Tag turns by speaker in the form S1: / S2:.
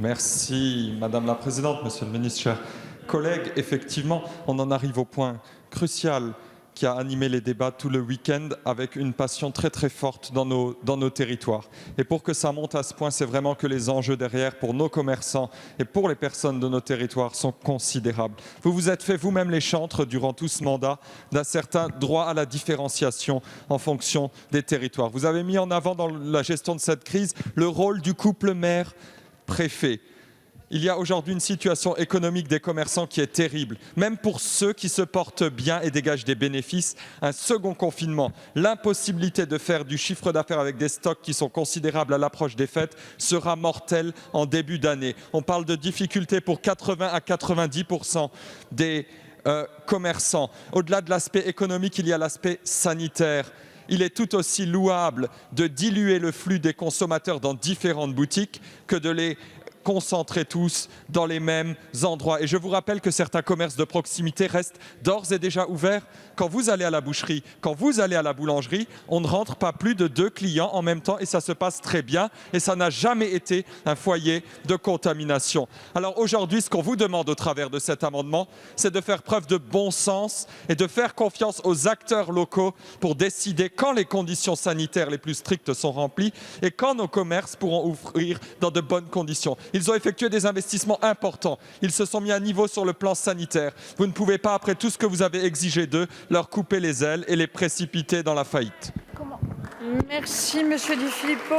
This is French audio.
S1: Merci Madame la Présidente, Monsieur le Ministre, chers collègues. Effectivement, on en arrive au point crucial qui a animé les débats tout le week-end avec une passion très très forte dans nos territoires. Et pour que ça monte à ce point, c'est vraiment que les enjeux derrière pour nos commerçants et pour les personnes de nos territoires sont considérables. Vous vous êtes fait vous-même les chantres durant tout ce mandat d'un certain droit à la différenciation en fonction des territoires. Vous avez mis en avant dans la gestion de cette crise le rôle du couple maire-préfet. Il y a aujourd'hui une situation économique des commerçants qui est terrible, même pour ceux qui se portent bien et dégagent des bénéfices. Un second confinement, l'impossibilité de faire du chiffre d'affaires avec des stocks qui sont considérables à l'approche des fêtes sera mortel en début d'année. On parle de difficultés pour 80 à 90% des commerçants. Au-delà de l'aspect économique, il y a l'aspect sanitaire. Il est tout aussi louable de diluer le flux des consommateurs dans différentes boutiques que de les concentrer tous dans les mêmes endroits. Et je vous rappelle que certains commerces de proximité restent d'ores et déjà ouverts. Quand vous allez à la boucherie, quand vous allez à la boulangerie, on ne rentre pas plus de 2 clients en même temps et ça se passe très bien et ça n'a jamais été un foyer de contamination. Alors aujourd'hui, ce qu'on vous demande au travers de cet amendement, c'est de faire preuve de bon sens et de faire confiance aux acteurs locaux pour décider quand les conditions sanitaires les plus strictes sont remplies et quand nos commerces pourront ouvrir dans de bonnes conditions. Ils ont effectué des investissements importants. Ils se sont mis à niveau sur le plan sanitaire. Vous ne pouvez pas, après tout ce que vous avez exigé d'eux, leur couper les ailes et les précipiter dans la faillite.
S2: Merci, Monsieur Di Filippo.